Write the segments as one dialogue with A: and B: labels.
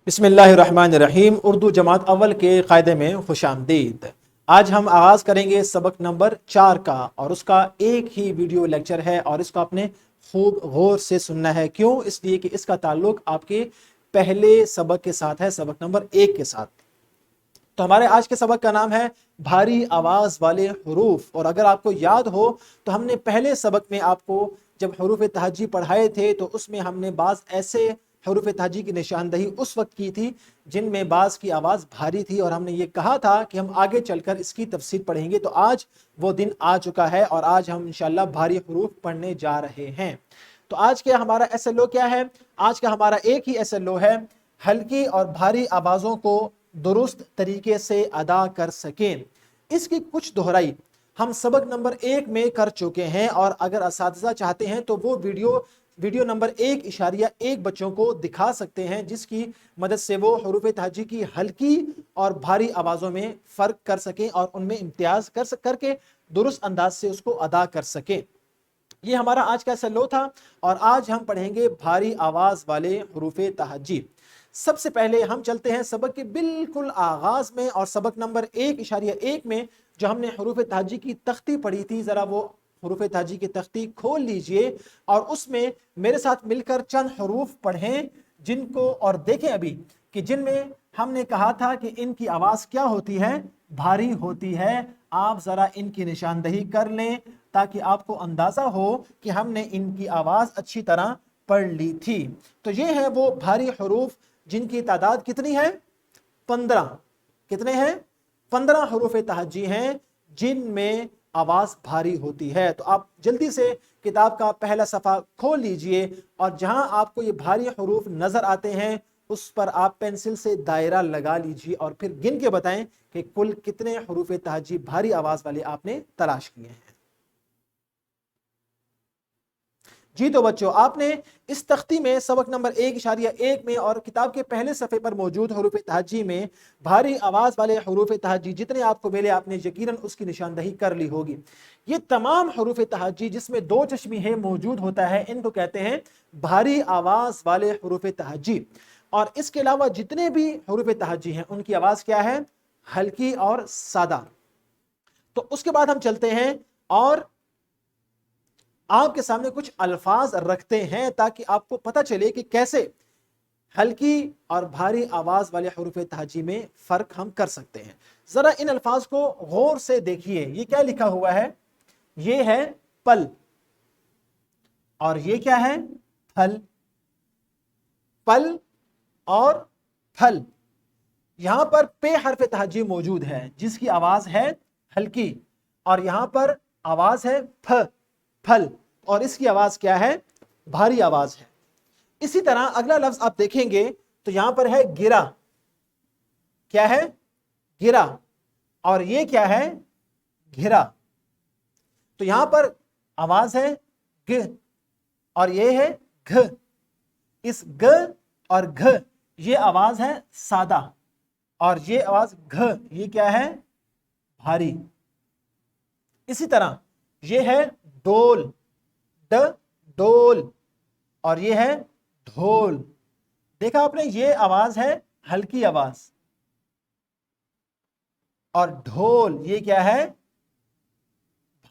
A: بسم اللہ الرحمن الرحیم۔ اردو جماعت اول کے قاعدے میں خوش آمدید۔ آج ہم آغاز کریں گے سبق نمبر 4 کا، اور اس کا ایک ہی ویڈیو لیکچر ہے اور اس کو آپ نے خوب غور سے سننا ہے۔ کیوں؟ اس لیے کہ اس کا تعلق آپ کے پہلے سبق کے ساتھ ہے، سبق نمبر 1 کے ساتھ۔ تو ہمارے آج کے سبق کا نام ہے بھاری آواز والے حروف، اور اگر آپ کو یاد ہو تو ہم نے پہلے سبق میں آپ کو جب حروف تہجی پڑھائے تھے تو اس میں ہم نے بعض ایسے حروف تہجی کی نشاندہی اس وقت کی تھی جن میں بعض کی آواز بھاری تھی، اور ہم نے یہ کہا تھا کہ ہم آگے چل کر اس کی تفصیل پڑھیں گے۔ تو آج وہ دن آ چکا ہے اور آج ہم انشاءاللہ بھاری حروف پڑھنے جا رہے ہیں۔ تو آج کا ہمارا ایس ایل او کیا ہے؟ آج کا ہمارا ایک ہی ایس ایل او ہے، ہلکی اور بھاری آوازوں کو درست طریقے سے ادا کر سکیں۔ اس کی کچھ دہرائی ہم سبق نمبر 1 میں کر چکے ہیں، اور اگر اساتذہ چاہتے ہیں تو وہ ویڈیو نمبر 1.1 بچوں کو دکھا سکتے ہیں، جس کی مدد سے وہ حروف تہجی کی ہلکی اور بھاری آوازوں میں فرق کر سکیں اور ان میں امتیاز کر کے درست انداز سے اس کو ادا کر سکیں۔ یہ ہمارا آج کا سلو تھا، اور آج ہم پڑھیں گے بھاری آواز والے حروف تہجی۔ سب سے پہلے ہم چلتے ہیں سبق کے بالکل آغاز میں، اور سبق نمبر 1.1 میں جو ہم نے حروف تہجی کی تختی پڑھی تھی، ذرا وہ حروف تہجی کی تختی کھول لیجئے اور اس میں میرے ساتھ مل کر چند حروف پڑھیں جن کو، اور دیکھیں ابھی کہ جن میں ہم نے کہا تھا کہ ان کی آواز کیا ہوتی ہے؟ بھاری ہوتی ہے۔ آپ ذرا ان کی نشاندہی کر لیں تاکہ آپ کو اندازہ ہو کہ ہم نے ان کی آواز اچھی طرح پڑھ لی تھی۔ تو یہ ہے وہ بھاری حروف جن کی تعداد کتنی ہے؟ 15۔ کتنے ہیں؟ 15 حروف تہجی ہیں جن میں آواز بھاری ہوتی ہے۔ تو آپ جلدی سے کتاب کا پہلا صفحہ کھول لیجئے، اور جہاں آپ کو یہ بھاری حروف نظر آتے ہیں اس پر آپ پینسل سے دائرہ لگا لیجئے، اور پھر گن کے بتائیں کہ کل کتنے حروف تہجی بھاری آواز والے آپ نے تلاش کیے ہیں۔ جی تو بچوں، آپ نے اس تختی میں سبق نمبر 1.1 میں اور کتاب کے پہلے صفحے پر موجود حروف تہجی میں بھاری آواز والے حروف تہجی جتنے آپ کو ملے آپ نے یقیناً اس کی نشاندہی کر لی ہوگی۔ یہ تمام حروف تہجی جس میں 2 چشمی ہے موجود ہوتا ہے، ان کو کہتے ہیں بھاری آواز والے حروف تہجی۔ اور اس کے علاوہ جتنے بھی حروف تہجی ہیں ان کی آواز کیا ہے؟ ہلکی اور سادہ۔ تو اس کے بعد ہم چلتے ہیں اور آپ کے سامنے کچھ الفاظ رکھتے ہیں تاکہ آپ کو پتہ چلے کہ کیسے ہلکی اور بھاری آواز والے حروف تہجی میں فرق ہم کر سکتے ہیں۔ ذرا ان الفاظ کو غور سے دیکھیے، یہ کیا لکھا ہوا ہے؟ یہ ہے پل، اور یہ کیا ہے؟ پھل۔ پل اور پھل۔ یہاں پر پہ حرف تہجی موجود ہے جس کی آواز ہے ہلکی، اور یہاں پر آواز ہے پھل، اور اس کی آواز کیا ہے؟ بھاری آواز ہے۔ اسی طرح اگلا لفظ آپ دیکھیں گے تو یہاں پر ہے گرا۔ کیا ہے؟ گرا۔ اور یہ کیا ہے؟ گھرا۔ تو یہاں پر آواز ہے گ، اور یہ ہے گھ۔ اس گ اور گھ یہ آواز ہے سادہ، اور یہ آواز گھ یہ کیا ہے؟ بھاری۔ اسی طرح یہ ہے ڈول، ڈول، اور یہ ہے ڈھول۔ دیکھا آپ نے، یہ آواز ہے ہلکی آواز، اور ڈھول یہ کیا ہے؟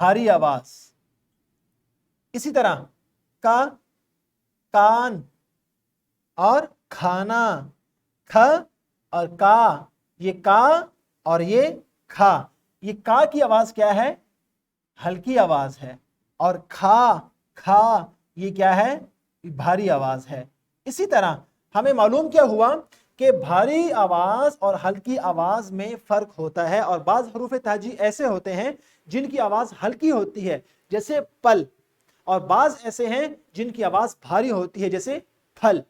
A: بھاری آواز۔ اسی طرح کان اور کھانا، کھ اور کا، یہ کا اور یہ کھا، یہ کا کی آواز کیا ہے؟ ہلکی آواز ہے، اور کھا یہ کیا ہے؟ بھاری آواز ہے۔ اسی طرح ہمیں معلوم کیا ہوا کہ بھاری آواز اور ہلکی آواز میں فرق ہوتا ہے، اور بعض حروف تہجی ایسے ہوتے ہیں جن کی آواز ہلکی ہوتی ہے جیسے پل، اور بعض ایسے ہیں جن کی آواز بھاری ہوتی ہے جیسے پھل۔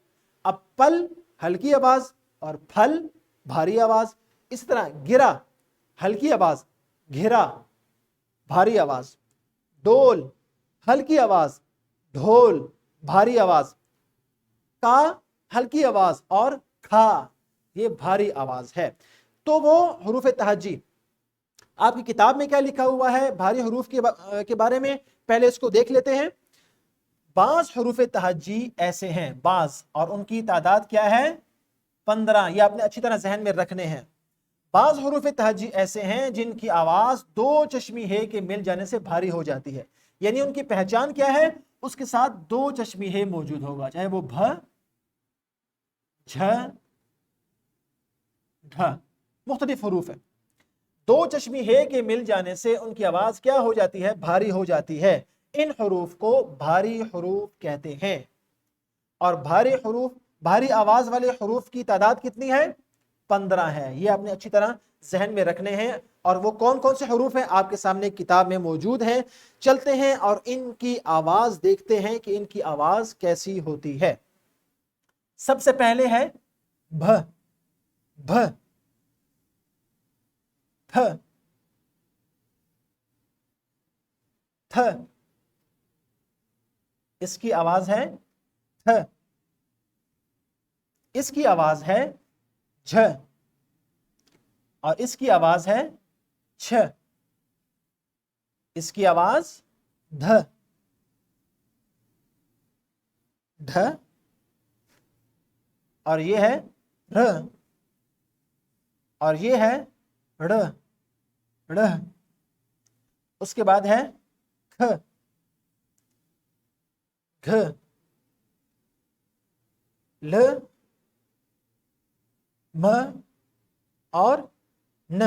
A: اب پل ہلکی آواز اور پھل بھاری آواز۔ اسی طرح گرا ہلکی آواز، گھرا بھاری آواز۔ ڈول ہلکی آواز، ڈھول بھاری آواز۔ کا ہلکی آواز، اور کھا یہ بھاری آواز ہے۔ تو وہ حروف تہجی آپ کی کتاب میں کیا لکھا ہوا ہے بھاری حروف کے بارے میں پہلے اس کو دیکھ لیتے ہیں۔ بعض حروف تہجی ایسے ہیں، بعض، اور ان کی تعداد کیا ہے؟ 15। ये आपने अच्छी तरह जहन में रखने हैं। बाज हुरूफ तहजी ऐसे हैं जिनकी आवाज दो चश्मी हे के मिल जाने से भारी हो जाती है, यानी उनकी पहचान क्या है, उसके साथ दो चश्मी हे मौजूद होगा, चाहे वो भ, झ, ढ, मुख्तलिफ हुरूफ है। दो चश्मी हे के मिल जाने से उनकी आवाज क्या हो जाती है, भारी हो जाती है। इन हुरूफ को भारी हुरूफ कहते हैं। और भारी आवाज वाले हुरूफ की तादाद कितनी है, 15 है। ये आपने अच्छी तरह जहन में रखने हैं। और वो कौन कौन से हुरूफ हैं आपके सामने किताब में मौजूद हैं। चलते हैं और इनकी आवाज देखते हैं कि इनकी आवाज कैसी होती है। सबसे पहले है भ, भ, थ, थ, इसकी आवाज है थ, इसकी आवाज है झ, और इसकी आवाज है छ, इसकी आवाज ध, ढ, और ये है र, और ये है ड़, ड़, उसके बाद है ख, घ, ल, म और न।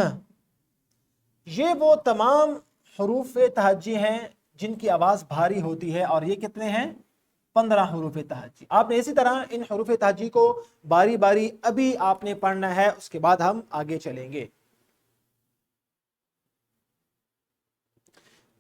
A: ये वो तमाम हुरूफ तहज्जी हैं जिनकी आवाज भारी होती है, और ये कितने हैं, 15 हुरूफ तहज्जी। आपने इसी तरह इन हुरूफ तहज्जी को बारी बारी अभी आपने पढ़ना है, उसके बाद हम आगे चलेंगे।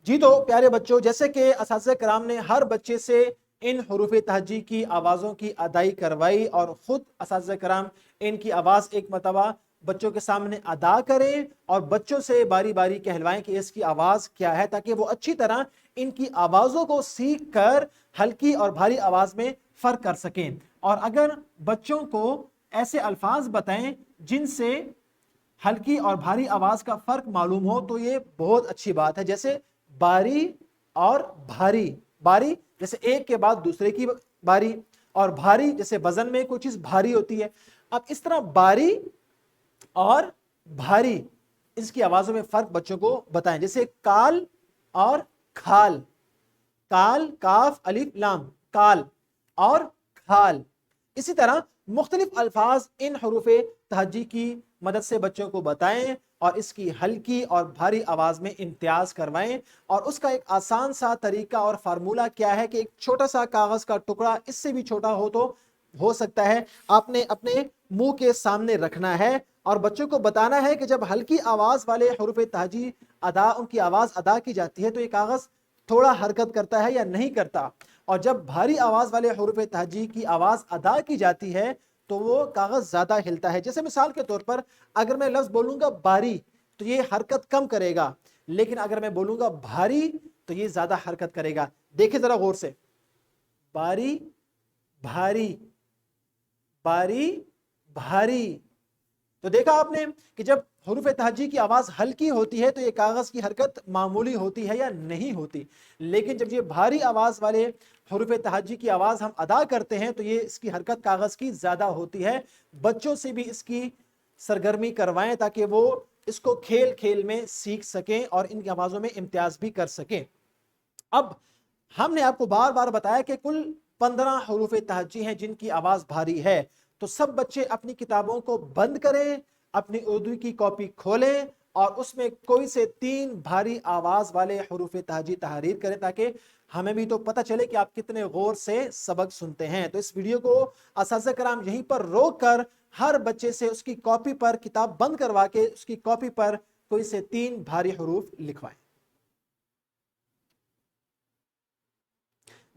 A: जी तो प्यारे बच्चों, जैसे कि असातिज़ा किराम ने हर बच्चे से इन हुरूफ तहज्जी की आवाज़ों की अदाई करवाई, और ख़ुद असातिज़ा किराम इनकी आवाज़ एक मरतबा बच्चों के सामने अदा करें और बच्चों से बारी बारी कहलवाएं कि इसकी आवाज़ क्या है, ताकि वो अच्छी तरह इनकी आवाज़ों को सीख कर हल्की और भारी आवाज़ में फ़र्क कर सकें। और अगर बच्चों को ऐसे अल्फाज बताएं जिनसे हल्की और भारी आवाज़ का फ़र्क मालूम हो तो ये बहुत अच्छी बात है। जैसे बारी और भारी, बारी जैसे एक के बाद दूसरे की बारी, और भारी जैसे वजन में कोई चीज भारी होती है। अब इस तरह बारी और भारी, इसकी आवाजों में फर्क बच्चों को बताएं। जैसे काल और खाल, काल काफ अलिफ लाम, काल और खाल। इसी तरह मुख्तलिफ अल्फाज इन हुरूफे तहज्जी की मदद से बच्चों को बताएं और इसकी हल्की और भारी आवाज में इम्तियाज करवाएं। और उसका एक आसान सा तरीका और फार्मूला क्या है कि एक छोटा सा कागज का टुकड़ा, इससे भी छोटा हो तो हो सकता है, आपने अपने मुंह के सामने रखना है और बच्चों को बताना है कि जब हल्की आवाज वाले हुरूफ तहज्जी उनकी आवाज अदा की जाती है तो ये कागज थोड़ा हरकत करता है या नहीं करता, और जब भारी आवाज वाले हुरूफ तहज्जी की आवाज अदा की जाती है तो वो कागज ज्यादा हिलता है। जैसे मिसाल के तौर पर अगर मैं लफ्ज बोलूंगा बारी तो ये हरकत कम करेगा, लेकिन अगर मैं बोलूंगा भारी तो ये ज्यादा हरकत करेगा। देखिए जरा गौर से, बारी भारी, बारी भारी। तो देखा आपने कि जब हुरूफ तहज्जी की आवाज हल्की होती है तो ये कागज की हरकत मामूली होती है या नहीं होती, लेकिन जब ये भारी आवाज वाले हुरूफ तहज्जी की आवाज हम अदा करते हैं तो ये इसकी हरकत कागज की ज्यादा होती है। बच्चों से भी इसकी सरगर्मी करवाएं ताकि वो इसको खेल खेल में सीख सकें और इन आवाजों में इम्तियाज भी कर सकें। अब हमने आपको बार बार बताया कि कुल 15 हुरूफ तहज्जी हैं जिनकी आवाज भारी है। तो सब बच्चे अपनी किताबों को बंद करें, अपनी उर्दू की कॉपी खोलें और उसमें कोई से 3 भारी आवाज वाले हुरूफ तहज्जी तहरीर करें, ताकि हमें भी तो पता चले कि आप कितने गौर से सबक सुनते हैं। तो इस वीडियो को असातिज़ा किराम यहीं पर रोक कर हर बच्चे से उसकी कॉपी पर, किताब बंद करवा के उसकी कॉपी पर कोई से 3 भारी हुरूफ लिखवाएं।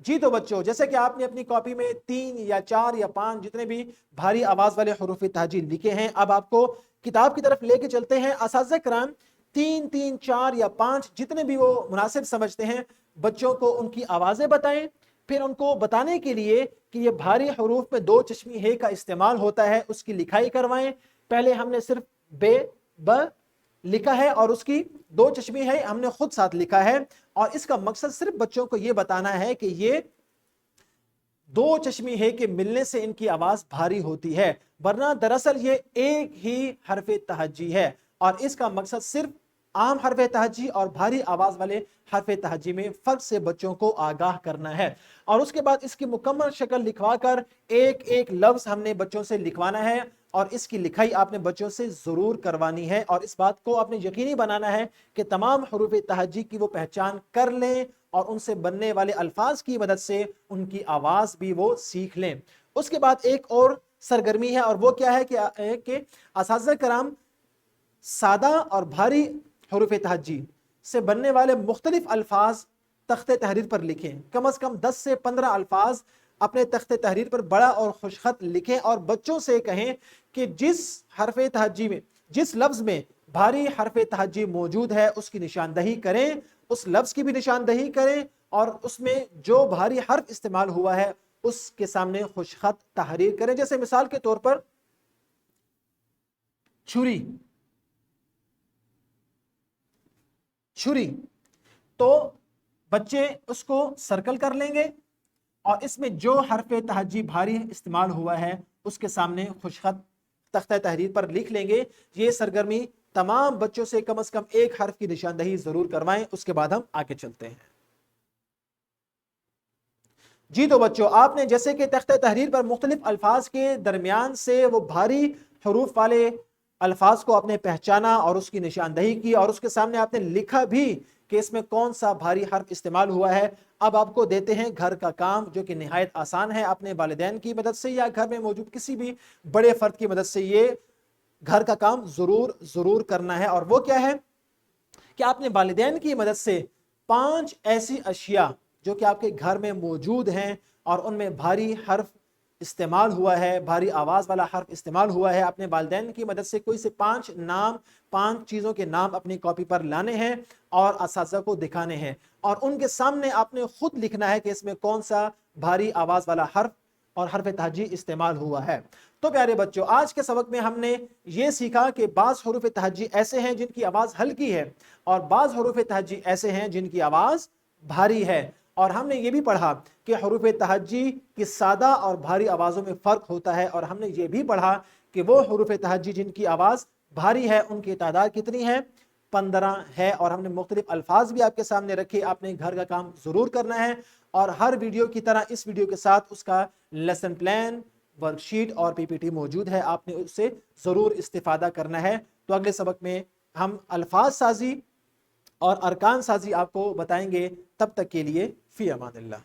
A: जी तो बच्चों, जैसे कि आपने अपनी कॉपी में 3 या 4 या 5 जितने भी भारी आवाज वाले हुरूफ तहज्जी लिखे हैं, अब आपको किताब की तरफ लेके चलते हैं। असातिज़ा किराम 3, 4 या 5 जितने भी वो मुनासिब समझते हैं बच्चों को उनकी आवाजें बताएं। फिर उनको बताने के लिए कि ये भारी हुरूफ में 2 चश्मी हे का इस्तेमाल होता है, उसकी लिखाई करवाएं। पहले हमने सिर्फ बे ब लिखा है और उसकी 2 चश्मी है हमने खुद साथ लिखा है, और इसका मकसद सिर्फ बच्चों को यह बताना है कि ये दो चश्मी है कि मिलने से इनकी आवाज भारी होती है, वरना दरअसल ये एक ही हरफ तहज्जी है और इसका मकसद सिर्फ आम हरफ तहज्जी और भारी आवाज वाले हरफ तहज्जी में फर्क से बच्चों को आगाह करना है। और उसके बाद इसकी मुकम्मल शक्ल लिखवा कर एक एक लफ्ज हमने बच्चों से लिखवाना है और इसकी लिखाई आपने बच्चों से जरूर करवानी है और इस बात को आपने यकीनी बनाना है कि तमाम हुरूफ तहज्जी की वो पहचान कर लें और उनसे बनने वाले अल्फाज की मदद से उनकी आवाज भी वो सीख लें। उसके बाद एक और सरगर्मी है और वो क्या है कि असातिज़ा कराम सादा और भारी हुरूफ तहज्जी से बनने वाले मुख्तलिफ अल्फाज तख्ते तहरीर पर लिखें। कम अज कम 10 से 15 अल्फाज अपने तख्ते तहरीर पर बड़ा और खुशखत लिखें और बच्चों से कहें कि जिस हरफ तहज्जी में, जिस लफ्ज में भारी हरफ तहज्जी मौजूद है उसकी निशानदही करें, उस लफ्ज की भी निशानदही करें और उसमें जो भारी हर्फ इस्तेमाल हुआ है उसके सामने खुशखत तहरीर करें। जैसे मिसाल के तौर पर छुरी, छुरी, तो बच्चे उसको सर्कल कर लेंगे और इसमें जो हरफ तहज्जी भारी इस्तेमाल हुआ है उसके सामने खुशखत तख्ता तहरीर पर लिख लेंगे। ये सरगर्मी तमाम बच्चों से कम एक हर्फ की निशानदही जरूर करवाएं। उसके बाद हम आगे चलते हैं। जी तो बच्चों, आपने जैसे कि तख्ता तहरीर पर मुख्तलिफ अल्फाज के दरमियान से वो भारी हरूफ वाले अल्फाज को आपने पहचाना और उसकी निशानदही की और उसके सामने आपने लिखा भी कि इसमें कौन सा भारी हर्फ इस्तेमाल हुआ है। अब आपको देते हैं घर का काम जो कि निहायत आसान है। अपने वालिदैन की मदद से या घर में मौजूद किसी भी बड़े फर्द की मदद से ये घर का काम जरूर करना है। और वो क्या है कि आपने वालिदैन की मदद से 5 ऐसी अशिया जो कि आपके घर में मौजूद हैं और उनमें भारी हर्फ इस्तेमाल हुआ है, भारी आवाज वाला हर्फ इस्तेमाल हुआ है, अपने वालिदैन की मदद से कोई से 5 चीजों के नाम अपनी कॉपी पर लाने हैं और असातिज़ा को दिखाने हैं और उनके सामने आपने खुद लिखना है कि इसमें कौन सा भारी आवाज वाला हर्फ और हर्फ तहज्जी इस्तेमाल हुआ है। तो प्यारे बच्चों, आज के सबक में हमने ये सीखा कि बाज़ हुरूफ तहज्जी ऐसे हैं जिनकी आवाज हल्की है और बाज़ हुरूफ तहज्जी ऐसे हैं जिनकी आवाज भारी है। और हमने ये भी पढ़ा कि हुरूफ तहज्जी की सादा और भारी आवाज़ों में फ़र्क होता है और हमने ये भी पढ़ा कि वो हुरूफ तहज्जी जिनकी आवाज़ भारी है उनकी तादाद कितनी है, 15 है। और हमने मुख्तलिफ अल्फाज भी आपके सामने रखे। आपने घर का काम ज़रूर करना है और हर वीडियो की तरह इस वीडियो के साथ उसका लेसन प्लान, वर्कशीट और पीपीटी मौजूद है, आपने उससे ज़रूर इस्तिफ़ादा करना है। तो अगले सबक में हम अल्फाज साजी और अरकान साजी आपको बताएंगे। तब तक के लिए फ़ी अमानिल्लाह।